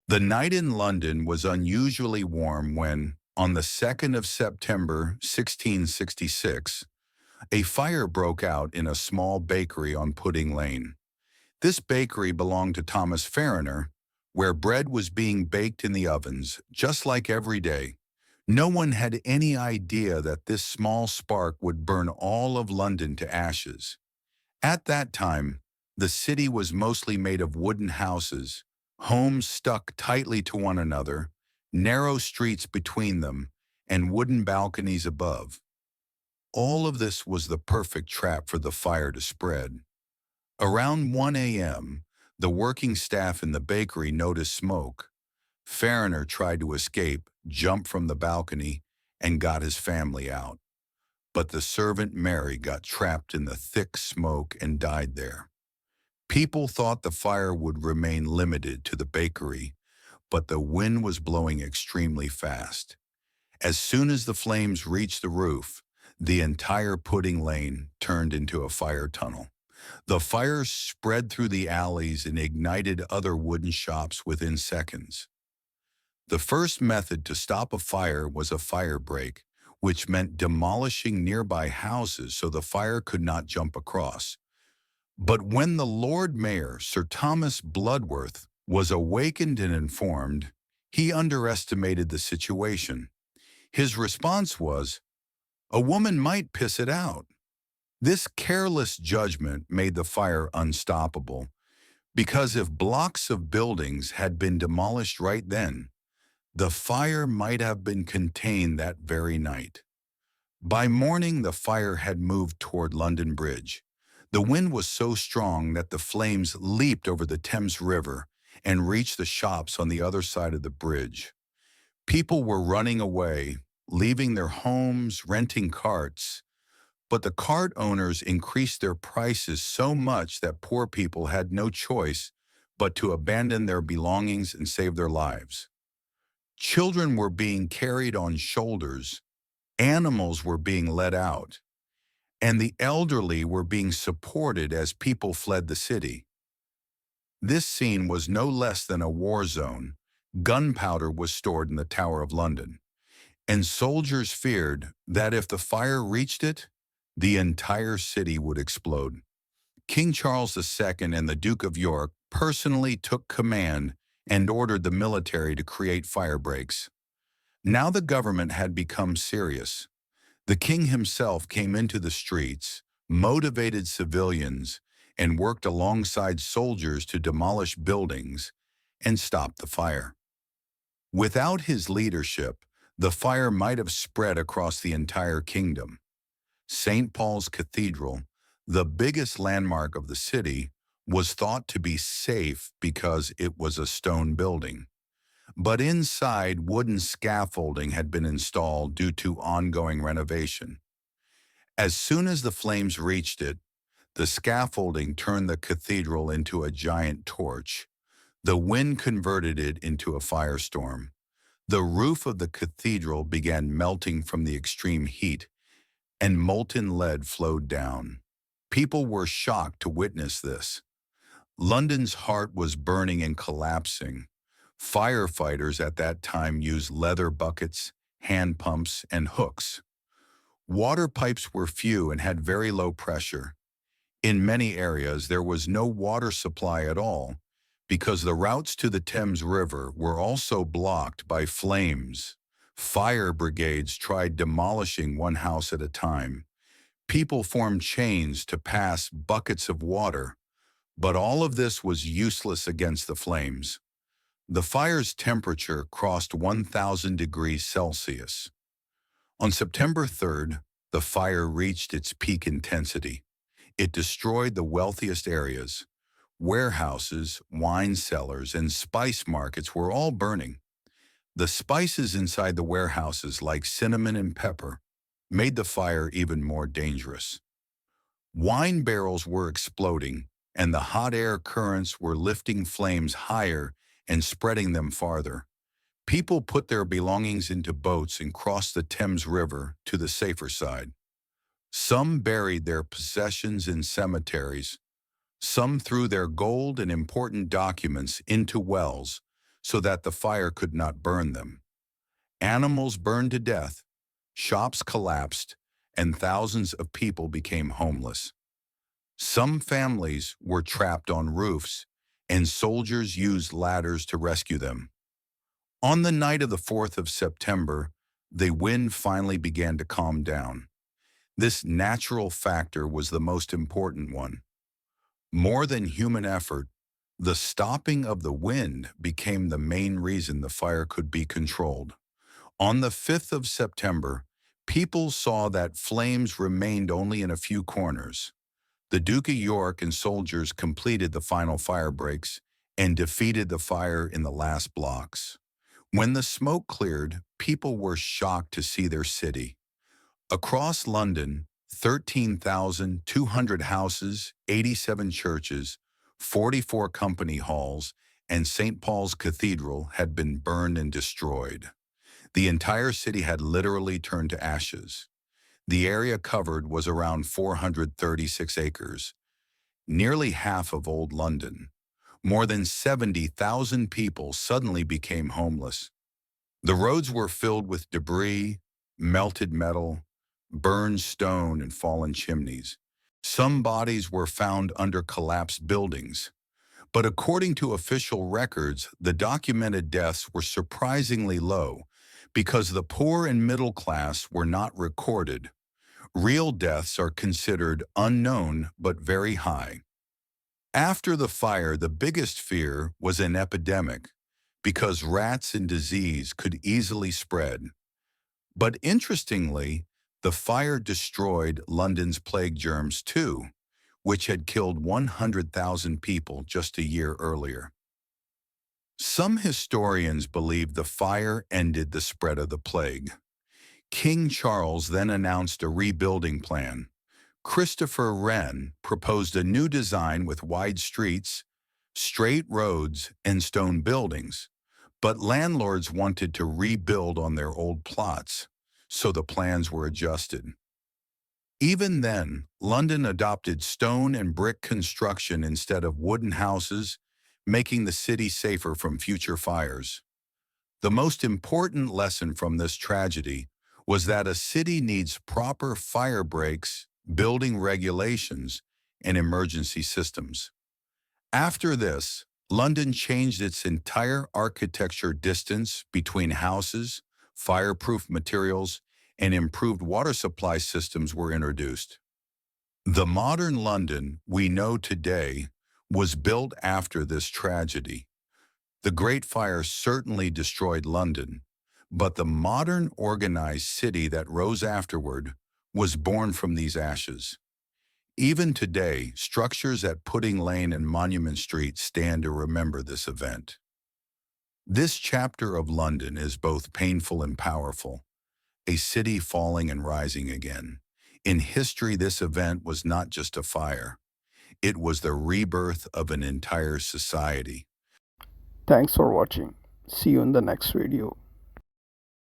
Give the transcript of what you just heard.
The night in London was unusually warm when, on the 2nd of September 1666, a fire broke out in a small bakery on Pudding Lane. This bakery belonged to Thomas Farriner, where bread was being baked in the ovens, just like every day. No one had any idea that this small spark would burn all of London to ashes. At that time, the city was mostly made of wooden houses, homes stuck tightly to one another, narrow streets between them, and wooden balconies above. All of this was the perfect trap for the fire to spread. Around 1 a.m., the working staff in the bakery noticed smoke. Farriner tried to escape, jumped from the balcony, and got his family out. But the servant Mary got trapped in the thick smoke and died there. People thought the fire would remain limited to the bakery, but the wind was blowing extremely fast. As soon as the flames reached the roof, the entire Pudding Lane turned into a fire tunnel. The fire spread through the alleys and ignited other wooden shops within seconds. The first method to stop a fire was a fire break, which meant demolishing nearby houses so the fire could not jump across. But when the Lord Mayor, Sir Thomas Bloodworth, was awakened and informed, he underestimated the situation. His response was, "A woman might piss it out." This careless judgment made the fire unstoppable, because if blocks of buildings had been demolished right then, the fire might have been contained that very night. By morning, the fire had moved toward London Bridge. The wind was so strong that the flames leaped over the Thames River and reached the shops on the other side of the bridge. People were running away, leaving their homes, renting carts, but the cart owners increased their prices so much that poor people had no choice but to abandon their belongings and save their lives. Children were being carried on shoulders, animals were being let out, and the elderly were being supported as people fled the city. This scene was no less than a war zone. Gunpowder was stored in the Tower of London, and soldiers feared that if the fire reached it, the entire city would explode. King Charles II and the Duke of York personally took command and ordered the military to create fire breaks. Now the government had become serious. The king himself came into the streets, motivated civilians, and worked alongside soldiers to demolish buildings and stop the fire. Without his leadership, the fire might have spread across the entire kingdom. St. Paul's Cathedral, the biggest landmark of the city, was thought to be safe because it was a stone building. But inside, wooden scaffolding had been installed due to ongoing renovation. As soon as the flames reached it, the scaffolding turned the cathedral into a giant torch. The wind converted it into a firestorm. The roof of the cathedral began melting from the extreme heat, and molten lead flowed down. People were shocked to witness this. London's heart was burning and collapsing. Firefighters at that time used leather buckets, hand pumps, and hooks. Water pipes were few and had very low pressure. In many areas, there was no water supply at all because the routes to the Thames River were also blocked by flames. Fire brigades tried demolishing one house at a time. People formed chains to pass buckets of water, but all of this was useless against the flames. The fire's temperature crossed 1,000 degrees Celsius. On September 3rd, the fire reached its peak intensity. It destroyed the wealthiest areas. Warehouses, wine cellars, and spice markets were all burning. The spices inside the warehouses, like cinnamon and pepper, made the fire even more dangerous. Wine barrels were exploding, and the hot air currents were lifting flames higher and spreading them farther. People put their belongings into boats and crossed the Thames River to the safer side. Some buried their possessions in cemeteries. Some threw their gold and important documents into wells, so that the fire could not burn them. Animals burned to death, shops collapsed, and thousands of people became homeless. Some families were trapped on roofs, and soldiers used ladders to rescue them. On the night of the 4th of September, the wind finally began to calm down. This natural factor was the most important one. More than human effort, the stopping of the wind became the main reason the fire could be controlled. On the 5th of September, people saw that flames remained only in a few corners. The Duke of York and soldiers completed the final fire breaks and defeated the fire in the last blocks. When the smoke cleared, people were shocked to see their city. Across London, 13,200 houses, 87 churches, 44 company halls, and St. Paul's Cathedral had been burned and destroyed. The entire city had literally turned to ashes. The area covered was around 436 acres, nearly half of old London. More than 70,000 people suddenly became homeless. The roads were filled with debris, melted metal, burned stone, and fallen chimneys. Some bodies were found under collapsed buildings. But according to official records, the documented deaths were surprisingly low because the poor and middle class were not recorded. Real deaths are considered unknown but very high. After the fire, the biggest fear was an epidemic because rats and disease could easily spread. But interestingly, the fire destroyed London's plague germs too, which had killed 100,000 people just a year earlier. Some historians believe the fire ended the spread of the plague. King Charles then announced a rebuilding plan. Christopher Wren proposed a new design with wide streets, straight roads, and stone buildings. But landlords wanted to rebuild on their old plots, so the plans were adjusted. Even then, London adopted stone and brick construction instead of wooden houses, making the city safer from future fires. The most important lesson from this tragedy was that a city needs proper fire breaks, building regulations, and emergency systems. After this, London changed its entire architecture. Distance between houses, fireproof materials, and improved water supply systems were introduced. The modern London we know today was built after this tragedy. The Great Fire certainly destroyed London, but the modern organized city that rose afterward was born from these ashes. Even today, structures at Pudding Lane and Monument Street stand to remember this event. This chapter of London is both painful and powerful, a city falling and rising again. In history, this event was not just a fire. It was the rebirth of an entire society. Thanks for watching. See you in the next video.